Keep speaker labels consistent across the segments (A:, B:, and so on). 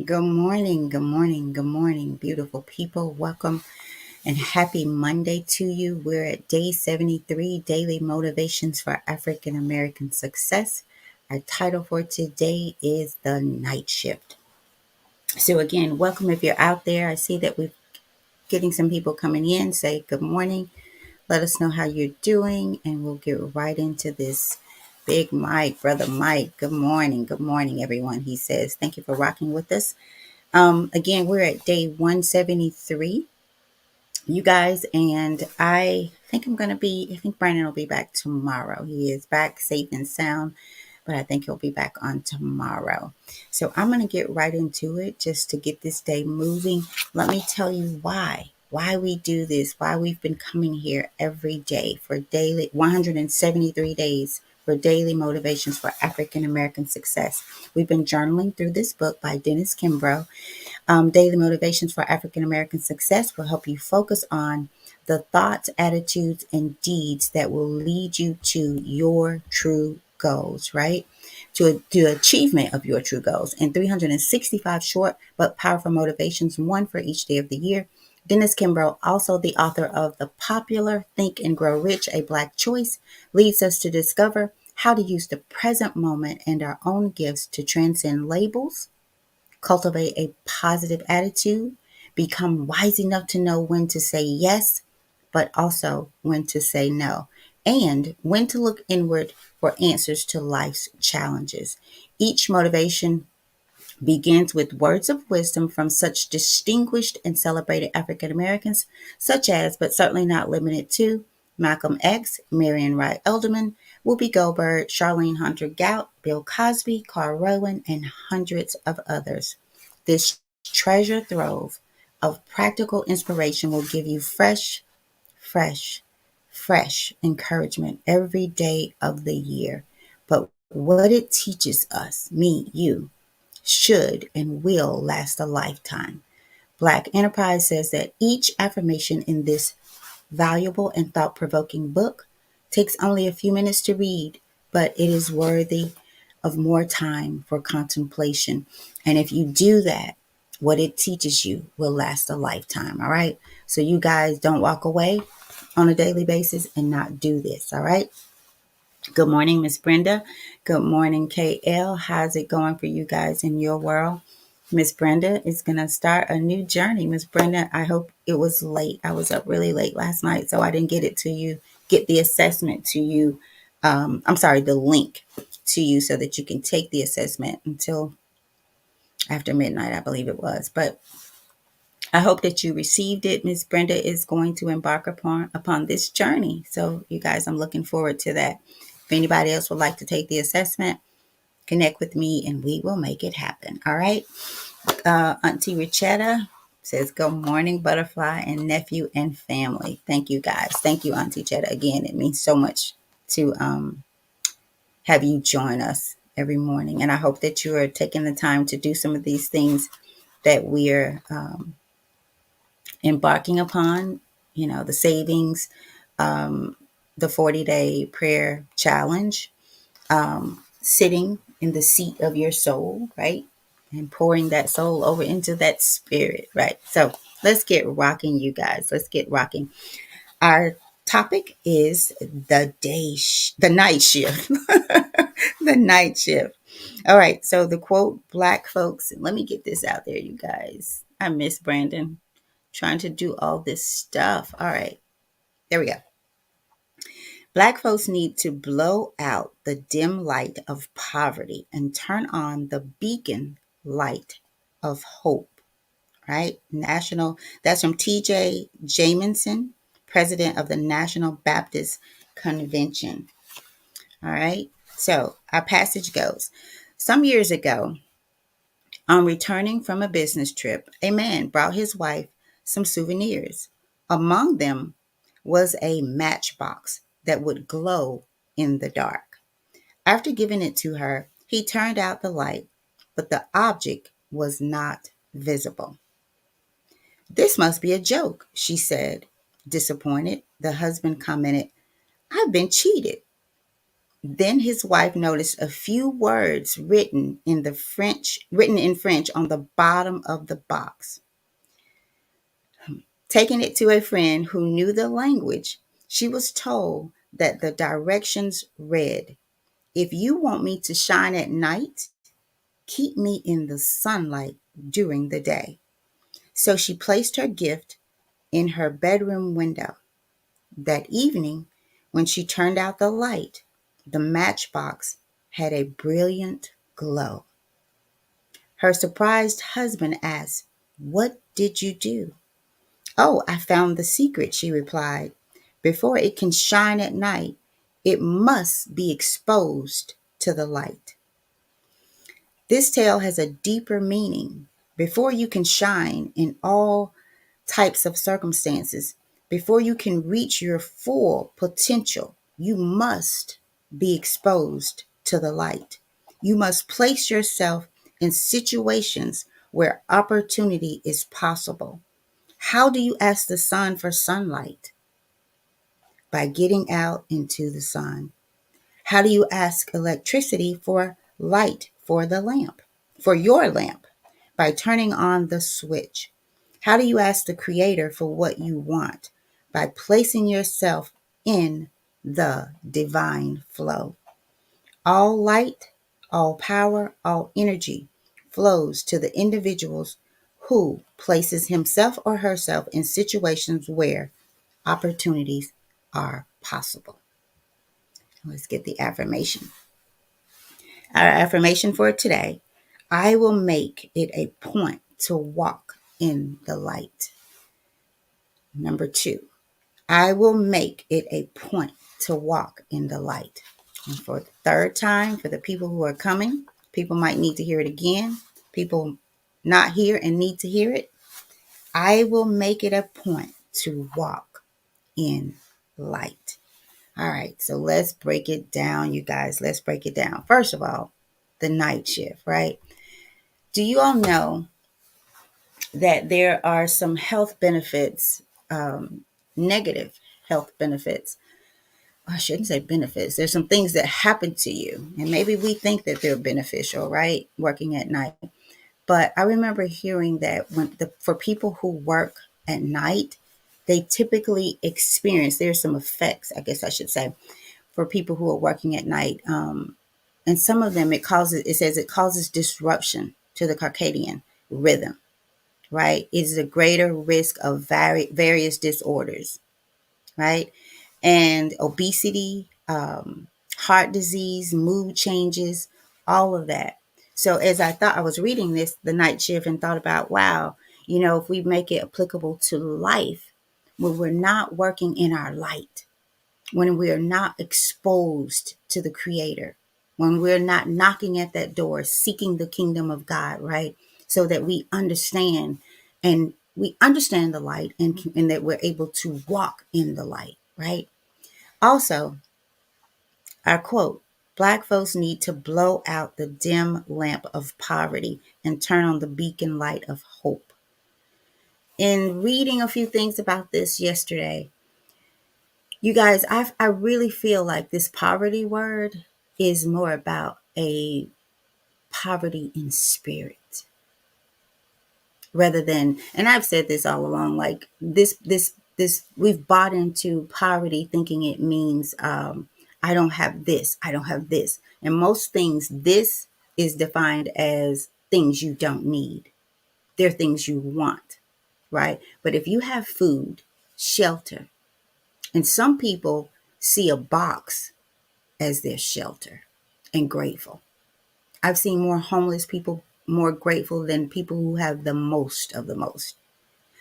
A: Good morning, good morning, good morning, beautiful people. Welcome and happy Monday to you. We're at day 73, Daily Motivations for African American Success. Our title for today is The Night Shift. So, again, welcome if you're out there. I see that we're getting some people coming in. Say good morning. Let us know how you're doing, and we'll get right into this. Big Mike, Brother Mike, good morning, everyone. He says, thank you for rocking with us. Again, we're at day 173, you guys, and I think I think Brandon will be back tomorrow. He is back safe and sound, but I think he'll be back on tomorrow. So I'm going to get right into it just to get this day moving. Let me tell you why we do this, why we've been coming here every day for daily 173 days for daily motivations for African American success. We've been journaling through this book by Dennis Kimbro. Daily Motivations for African American Success will help you focus on the thoughts, attitudes, and deeds that will lead you to your true goals, right? To achievement of your true goals. And 365 short but powerful motivations, one for each day of the year. Dennis Kimbro, also the author of the popular Think and Grow Rich, A Black Choice, leads us to discover how to use the present moment and our own gifts to transcend labels, cultivate a positive attitude, become wise enough to know when to say yes, but also when to say no, and when to look inward for answers to life's challenges. Each motivation begins with words of wisdom from such distinguished and celebrated African Americans, such as, but certainly not limited to, Malcolm X, Marion Wright Edelman, Whoopi Goldberg, Charlene Hunter Gout, Bill Cosby, Carl Rowan, and hundreds of others. This treasure trove of practical inspiration will give you fresh, fresh encouragement every day of the year. But what it teaches us, me, you, should and will last a lifetime. Black Enterprise says that each affirmation in this valuable and thought provoking book takes only a few minutes to read, but it is worthy of more time for contemplation. And if you do that, what it teaches you will last a lifetime. All right. So you guys don't walk away on a daily basis and not do this. All right. Good morning, Miss Brenda. Good morning, KL. How's it going for you guys in your world? Miss Brenda is going to start a new journey. Miss Brenda, I hope it was late. I was up really late last night, so I didn't get it to you, get the assessment to you. I'm sorry, the link to you so that you can take the assessment until after midnight, I believe it was. But I hope that you received it. Miss Brenda is going to embark upon this journey. So you guys, I'm looking forward to that. If anybody else would like to take the assessment, connect with me and we will make it happen. All right. Auntie Richetta says, good morning, butterfly and nephew and family. Thank you guys. Thank you, Auntie Chetta. Again, it means so much to have you join us every morning. And I hope that you are taking the time to do some of these things that we're embarking upon, the savings, the 40-day prayer challenge, sitting in the seat of your soul, right? And pouring that soul over into that spirit, right? So let's get rocking, you guys. Let's get rocking. Our topic is the night shift. The night shift. All right. So the quote, Black folks, let me get this out there, you guys. I miss Brandon trying to do all this stuff. All right. There we go. Black folks need to blow out the dim light of poverty and turn on the beacon light of hope, right? That's from TJ Jamison, president of the National Baptist Convention. All right. So our passage goes, some years ago, on returning from a business trip, a man brought his wife some souvenirs. Among them was a matchbox that would glow in the dark. After giving it to her, he turned out the light, but the object was not visible. This must be a joke, she said. Disappointed, the husband commented, I've been cheated. Then his wife noticed a few words written in French on the bottom of the box. Taking it to a friend who knew the language, she was told that the directions read, "If you want me to shine at night, keep me in the sunlight during the day." So she placed her gift in her bedroom window. That evening, when she turned out the light, the matchbox had a brilliant glow. Her surprised husband asked, "What did you do?" "Oh, I found the secret," she replied. "Before it can shine at night, it must be exposed to the light." This tale has a deeper meaning. Before you can shine in all types of circumstances, before you can reach your full potential, you must be exposed to the light. You must place yourself in situations where opportunity is possible. How do you ask the sun for sunlight? By getting out into the sun. How do you ask electricity for light for the lamp, for your lamp? By turning on the switch. How do you ask the Creator for what you want? By placing yourself in the divine flow. All light, all power, all energy flows to the individuals who places himself or herself in situations where opportunities are possible. Let's get the affirmation. Our affirmation for today: I will make it a point to walk in the light. Number 2, I will make it a point to walk in the light. And for the third time, for the people who are coming, people might need to hear it again. People not here and need to hear it. I will make it a point to walk in light. All right, so let's break it down, you guys. Let's break it down. First of all, the night shift, right? Do you all know that there are some health benefits, negative health benefits? I shouldn't say benefits. There's some things that happen to you, and maybe we think that they're beneficial, right? Working at night. But I remember hearing that for people who work at night, they typically experience, there's some effects, I guess I should say, for people who are working at night. And some of them, it says it causes disruption to the circadian rhythm, right? It is a greater risk of various disorders, right? And obesity, heart disease, mood changes, all of that. So as I was reading this, the night shift, and thought about, wow, if we make it applicable to life, when we're not working in our light, when we are not exposed to the Creator, when we're not knocking at that door, seeking the kingdom of God, right? So that we understand the light, and that we're able to walk in the light, right? Also, our quote: Black folks need to blow out the dim lamp of poverty and turn on the beacon light of hope. In reading a few things about this yesterday, you guys, I really feel like this poverty word is more about a poverty in spirit, rather than, and I've said this all along, like this we've bought into poverty thinking it means, I don't have this, I don't have this. And most things, this is defined as things you don't need. They're things you want, right? But if you have food, shelter, and some people see a box as their shelter and grateful. I've seen more homeless people more grateful than people who have the most of the most.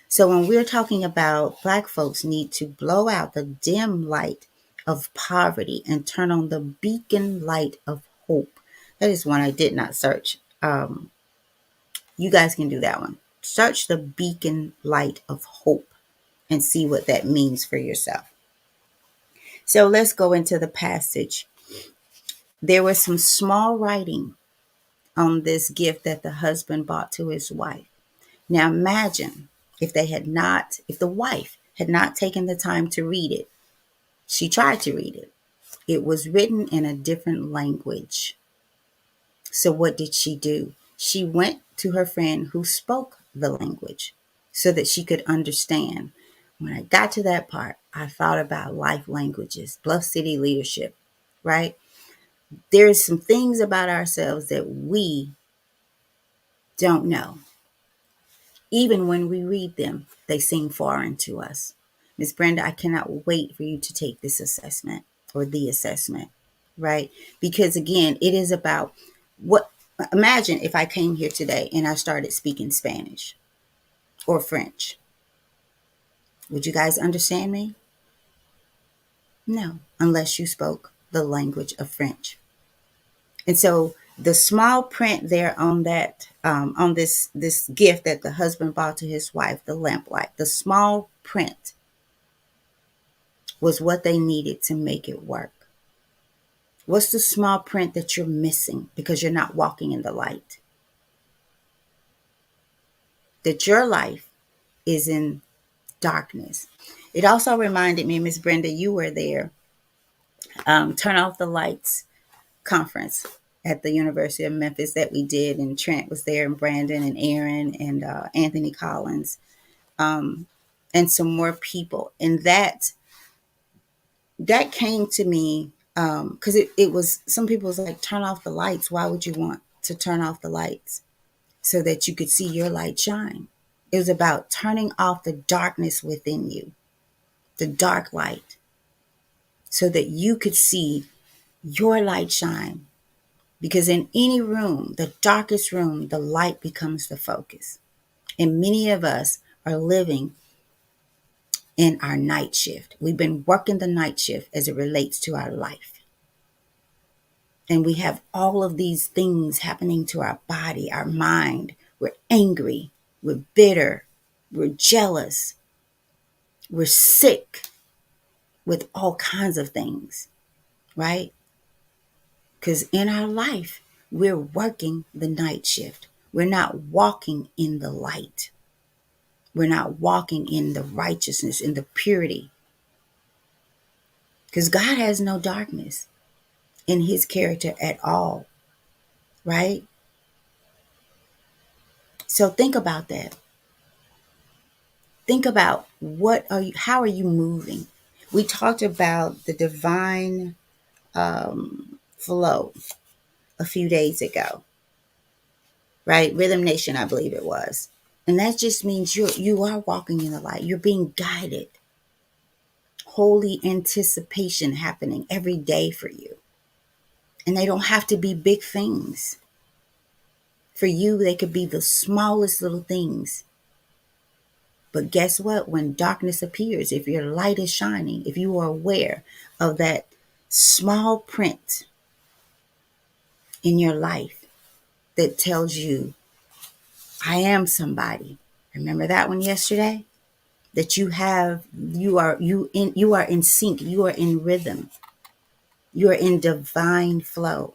A: So when we're talking about Black folks need to blow out the dim light of poverty and turn on the beacon light of hope. That is one I did not search. You guys can do that one. Search the beacon light of hope and see what that means for yourself. So let's go into the passage. There was some small writing on this gift that the husband bought to his wife. Now imagine if the wife had not taken the time to read it. She tried to read it. It was written in a different language. So what did she do? She went to her friend who spoke the language so that she could understand. When I got to that part, I thought about life languages, Bluff City leadership, right? There's some things about ourselves that we don't know. Even when we read them, they seem foreign to us. Miss Brenda, I cannot wait for you to take this assessment or the assessment, right? Because again, it is about what, imagine if I came here today and I started speaking Spanish or French. Would you guys understand me? No, unless you spoke the language of French. And so the small print there on that, on this gift that the husband bought to his wife, the lamplight, the small print was what they needed to make it work. What's the small print that you're missing because you're not walking in the light? That your life is in darkness. It also reminded me, Miss Brenda, you were there, Turn Off the Lights conference at the University of Memphis that we did, and Trent was there, and Brandon and Aaron and Anthony Collins, and some more people. And that came to me because it was, some people was like, turn off the lights. Why would you want to turn off the lights? So that you could see your light shine. It was about turning off the darkness within you, the dark light, so that you could see your light shine. Because in any room, the darkest room, the light becomes the focus. And many of us are living in our night shift. We've been working the night shift as it relates to our life. And we have all of these things happening to our body, our mind. We're angry, we're bitter, we're jealous, we're sick with all kinds of things, right? Because in our life, we're working the night shift. We're not walking in the light. We're not walking in the righteousness, in the purity. Because God has no darkness in his character at all, right? So think about that. Think about how are you moving? We talked about the divine flow a few days ago, right? Rhythm Nation, I believe it was. And that just means you are walking in the light. You're being guided. Holy anticipation happening every day for you. And they don't have to be big things. For you, they could be the smallest little things. But guess what? When darkness appears, if your light is shining, if you are aware of that small print in your life that tells you, I am somebody. Remember that one yesterday? That you are in sync, you are in rhythm, you are in divine flow,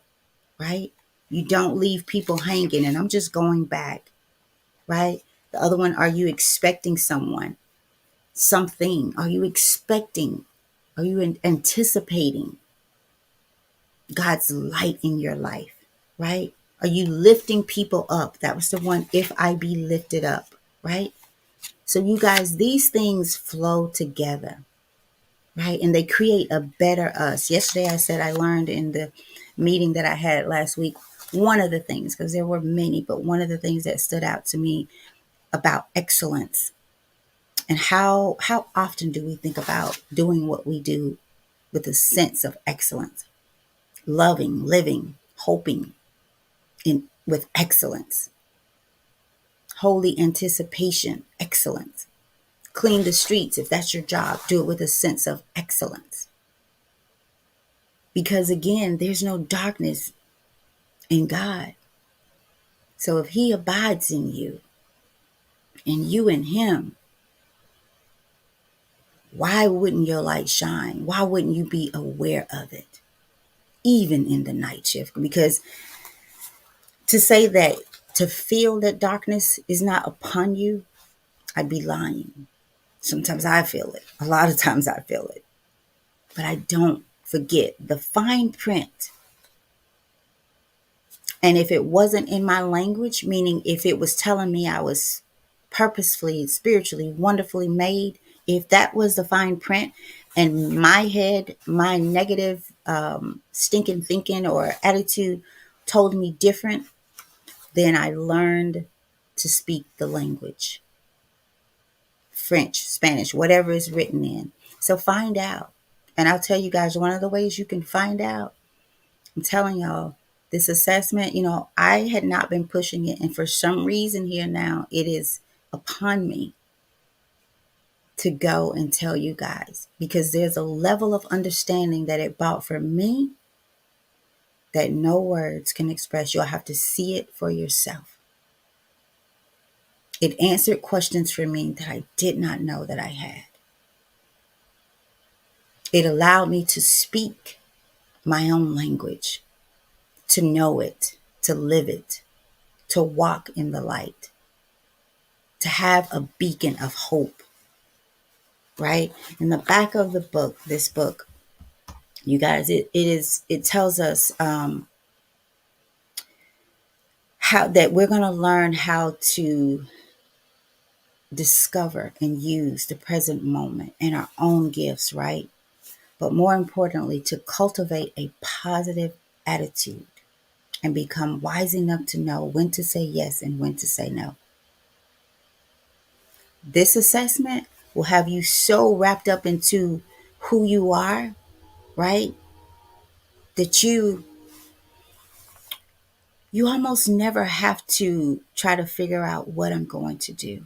A: right? You don't leave people hanging. And I'm just going back, right? The other one, are you expecting someone? Something? Are you expecting? Are you anticipating God's light in your life, right? Are you lifting people up? That was the one, if I be lifted up, right? So you guys, these things flow together, right? And they create a better us. Yesterday I said I learned in the meeting that I had last week, one of the things, because there were many, but one of the things that stood out to me about excellence. And how often do we think about doing what we do with a sense of excellence? Loving, living, hoping in with excellence. Holy anticipation, excellence. Clean the streets if that's your job. Do it with a sense of excellence. Because again, there's no darkness in God. So if he abides in you and you in him, why wouldn't your light shine? Why wouldn't you be aware of it? Even in the night shift. Because to say that, to feel that darkness is not upon you, I'd be lying. Sometimes I feel it. A lot of times I feel it. But I don't forget the fine print. And if it wasn't in my language, meaning if it was telling me I was purposefully, spiritually, wonderfully made, if that was the fine print and my head, my negative stinking thinking or attitude told me different, then I learned to speak the language. French, Spanish, whatever is written in. So find out. And I'll tell you guys, one of the ways you can find out, I'm telling y'all, this assessment, I had not been pushing it. And for some reason here now, it is upon me to go and tell you guys because there's a level of understanding that it brought for me that no words can express. You'll have to see it for yourself. It answered questions for me that I did not know that I had. It allowed me to speak my own language, to know it, to live it, to walk in the light, to have a beacon of hope, right? In the back of the book, this book, you guys, it tells us how that we're going to learn how to discover and use the present moment and our own gifts, right? But more importantly, to cultivate a positive attitude and become wise enough to know when to say yes and when to say no. This assessment will have you so wrapped up into who you are, right? That you almost never have to try to figure out what I'm going to do.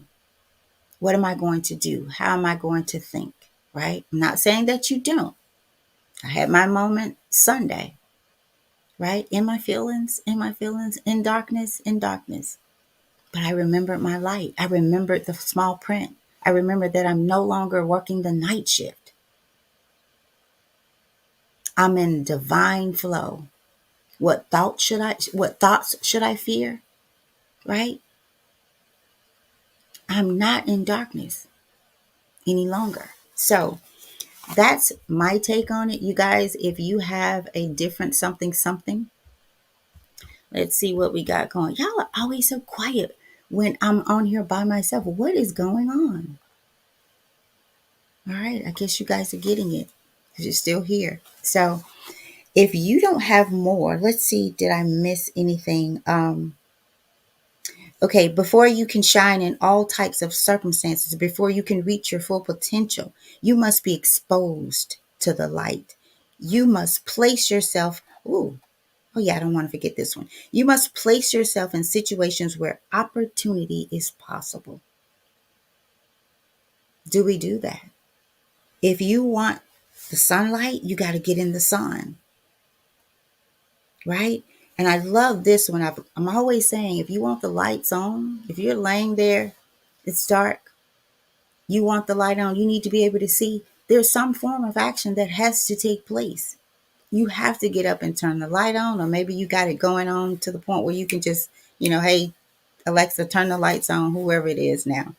A: What am I going to do? How am I going to think? Right? I'm not saying that you don't. I had my moment Sunday, right? In my feelings, in darkness, in darkness. But I remembered my light. I remembered the small print. I remembered that I'm no longer working the night shift. I'm in divine flow. What thoughts should I fear? Right? I'm not in darkness any longer. So that's my take on it. You guys, if you have a different something, let's see what we got going. Y'all are always so quiet when I'm on here by myself. What is going on? All right, I guess you guys are getting it because you're still here. So if you don't have more, let's see, did I miss anything? Okay, before you can shine in all types of circumstances, before you can reach your full potential, you must be exposed to the light. You must place yourself, oh yeah, I don't want to forget this one. You must place yourself in situations where opportunity is possible. Do we do that? If you want the sunlight, you got to get in the sun, right? And I love this one. I'm always saying, if you want the lights on, if you're laying there, it's dark, you want the light on, you need to be able to see. There's some form of action that has to take place. You have to get up and turn the light on, or maybe you got it going on to the point where you can just, hey, Alexa, turn the lights on, whoever it is now,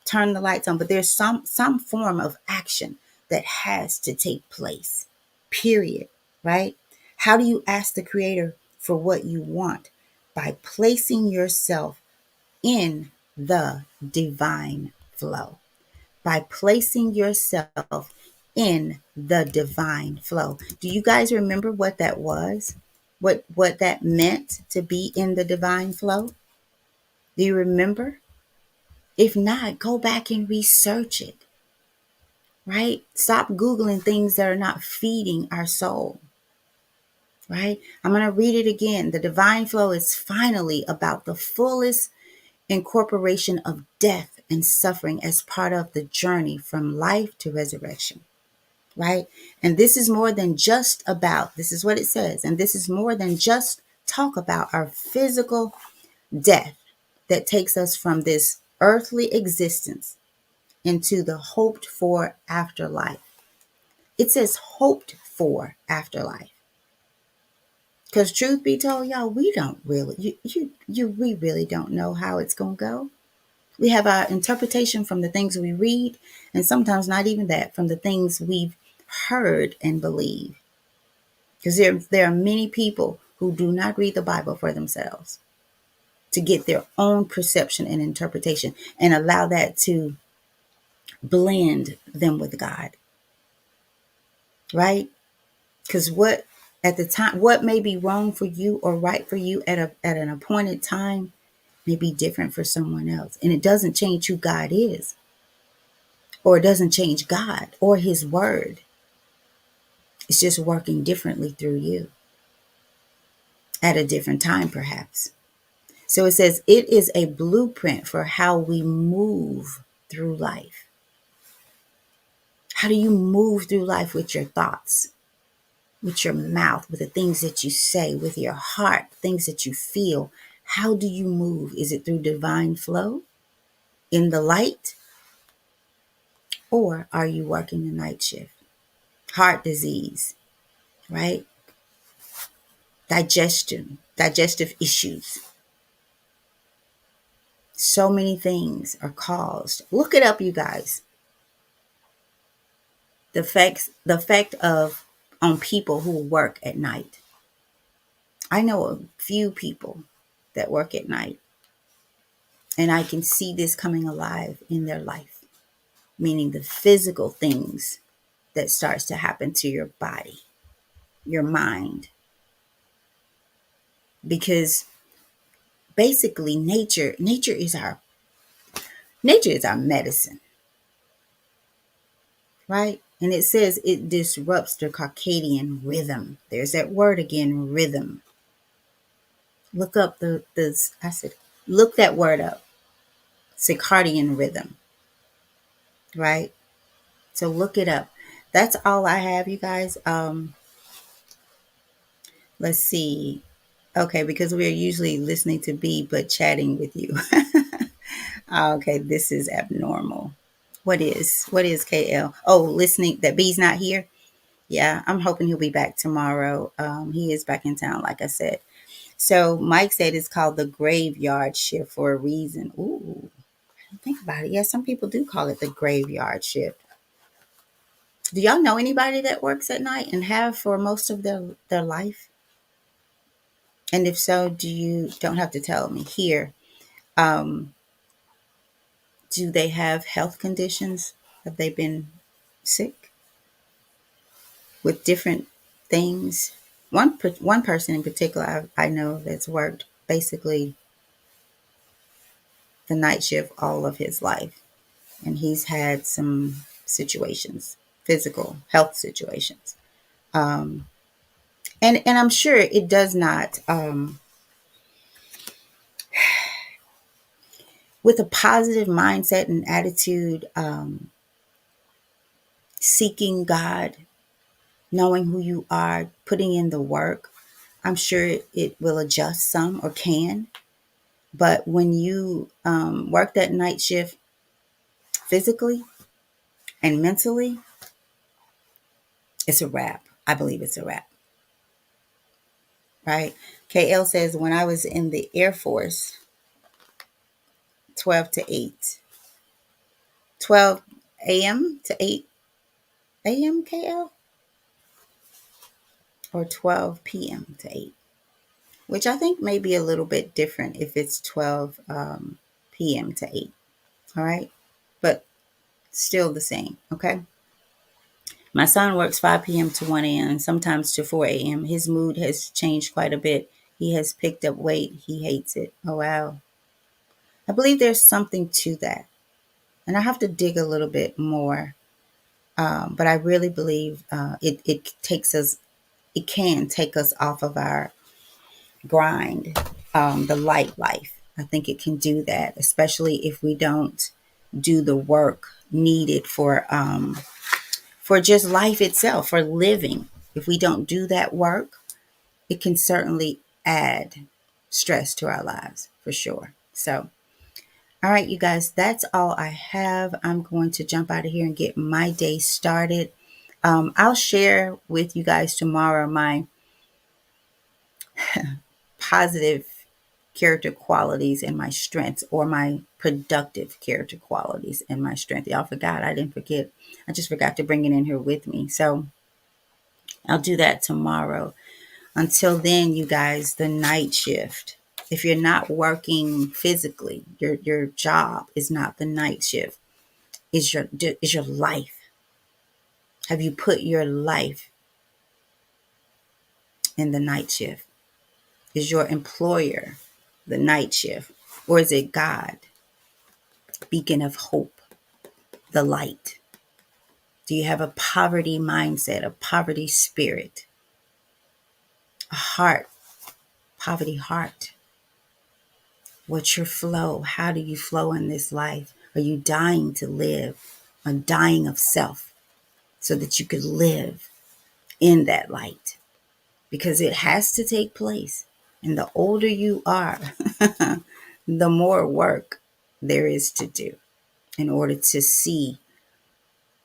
A: turn the lights on. But there's some form of action that has to take place, period, right? How do you ask the Creator for what you want? By placing yourself in the divine flow. By placing yourself in the divine flow. Do you guys remember what that was? What that meant to be in the divine flow? Do you remember? If not, go back and research it, right? Stop Googling things that are not feeding our soul, right? I'm going to read it again. The divine flow is finally about the fullest incorporation of death and suffering as part of the journey from life to resurrection, right? And this is more than just about, this is what it says, and this is more than just talk about our physical death that takes us from this earthly existence into the hoped for afterlife. It says hoped for afterlife. Because truth be told, y'all, we don't really, we really don't know how it's going to go. We have our interpretation from the things we read, and sometimes not even that, from the things we've heard and believe. Because there are many people who do not read the Bible for themselves to get their own perception and interpretation and allow that to blend them with God, right? Because what at the time, what may be wrong for you or right for you at an appointed time may be different for someone else. And it doesn't change who God is, or it doesn't change God or his word. It's just working differently through you at a different time, perhaps. So it says it is a blueprint for how we move through life. How do you move through life with your thoughts, with your mouth, with the things that you say, with your heart, things that you feel? How do you move? Is it through divine flow in the light, or are you working the night shift? Heart disease, right? Digestive issues. So many things are caused. Look it up, you guys. The effect of on people who work at night. I know a few people that work at night, and I can see this coming alive in their life, meaning the physical things that starts to happen to your body, your mind, because basically nature is our medicine, right? And it says it disrupts the circadian rhythm. There's that word again, rhythm. Look up I said, look that word up, circadian rhythm, right? So look it up. That's all I have, you guys. Let's see. Okay, because we're usually listening to B, but chatting with you. Okay, this is abnormal. What is KL? Oh, listening that B's not here. Yeah, I'm hoping he'll be back tomorrow. He is back in town, like I said. So Mike said it's called the graveyard shift for a reason. Ooh, think about it. Yeah, some people do call it the graveyard shift. Do y'all know anybody that works at night and have for most of their life? And if so, don't have to tell me here. Um, do they have health conditions? Have they been sick with different things? One person in particular I know that's worked basically the night shift all of his life, and he's had some situations, physical health situations, um, and I'm sure it does not. With a positive mindset and attitude, seeking God, knowing who you are, putting in the work, I'm sure it will adjust some or can. But when you work that night shift physically and mentally, it's a wrap. I believe it's a wrap, right? KL says, when I was in the Air Force, 12 to 8, 12 a.m. to 8 a.m. KL, or 12 p.m. to 8, which I think may be a little bit different if it's 12 p.m. to 8. All right. But still the same. Okay. My son works 5 p.m. to 1 a.m. and sometimes to 4 a.m. His mood has changed quite a bit. He has picked up weight. He hates it. Oh, wow. I believe there's something to that. And I have to dig a little bit more. But I really believe it can take us off of our grind, the light life. I think it can do that, especially if we don't do the work needed for just life itself, for living. If we don't do that work, it can certainly add stress to our lives for sure. So, all right, you guys, that's all I have. I'm going to jump out of here and get my day started. I'll share with you guys tomorrow my positive character qualities and my strengths, or my productive character qualities and my strength. Y'all forgot, I didn't forget. I just forgot to bring it in here with me. So I'll do that tomorrow. Until then, you guys, the night shift. If you're not working physically, your job is not the night shift. Is your life. Have you put your life in the night shift? Is your employer the night shift? Or is it God, beacon of hope, the light? Do you have a poverty mindset, a poverty spirit, a heart, poverty heart? What's your flow? How do you flow in this life? Are you dying to live? Or dying of self so that you could live in that light? Because it has to take place. And the older you are, the more work there is to do in order to see,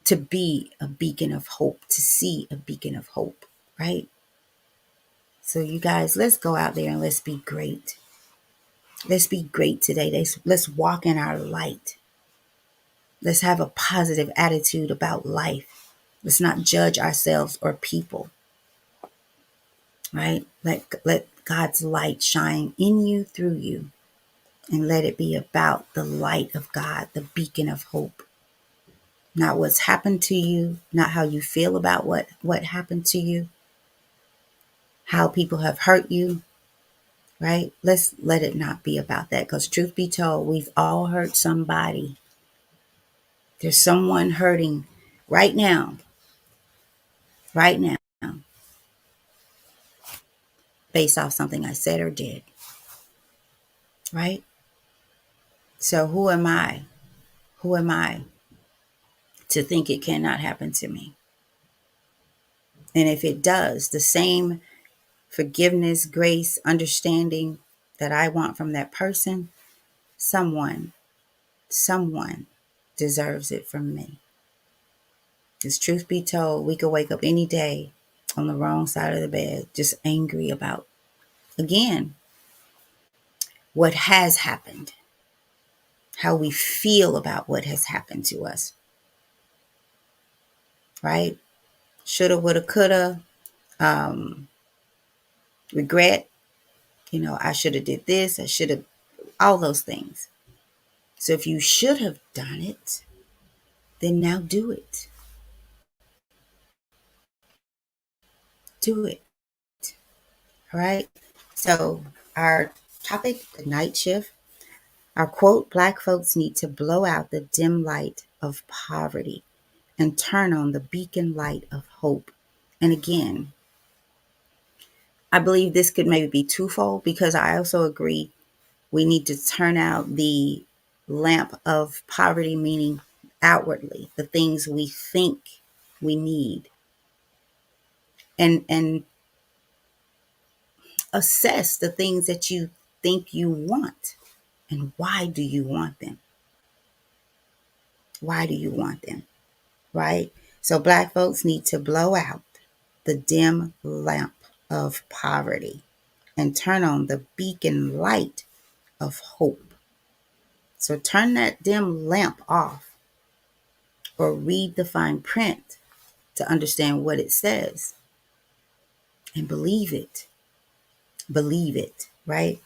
A: to be a beacon of hope, to see a beacon of hope, right? So you guys, let's go out there and let's be great. Let's be great today. Let's walk in our light. Let's have a positive attitude about life. Let's not judge ourselves or people, right? Let God's light shine in you, through you, and let it be about the light of God, the beacon of hope. Not what's happened to you, not how you feel about what happened to you, how people have hurt you, right? Let's let it not be about that, because truth be told, we've all hurt somebody. There's someone hurting right now, based off something I said or did, right? So who am I? Who am I to think it cannot happen to me? And if it does, the same forgiveness, grace, understanding that I want from that person, someone deserves it from me. Because truth be told, we could wake up any day on the wrong side of the bed, just angry about, again, what has happened, how we feel about what has happened to us, right? Shoulda, woulda, coulda, regret, I should have did this, I should have, all those things. So if you should have done it, then now do it. Do it. All right. So our topic, the night shift. Our quote, Black folks need to blow out the dim light of poverty and turn on the beacon light of hope. And again, I believe this could maybe be twofold, because I also agree we need to turn out the lamp of poverty, meaning outwardly, the things we think we need, and assess the things that you think you want, and why do you want them? Why do you want them? Right? So Black folks need to blow out the dim lamp of poverty and turn on the beacon light of hope. So turn that dim lamp off, or read the fine print to understand what it says, and believe it. Believe it, right?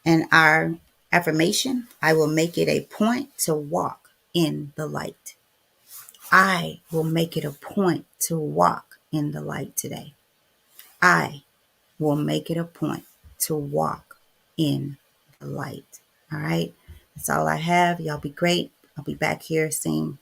A: And our affirmation, I will make it a point to walk in the light. I will make it a point to walk in the light today. I will make it a point to walk in the light. All right. That's all I have. Y'all be great. I'll be back here same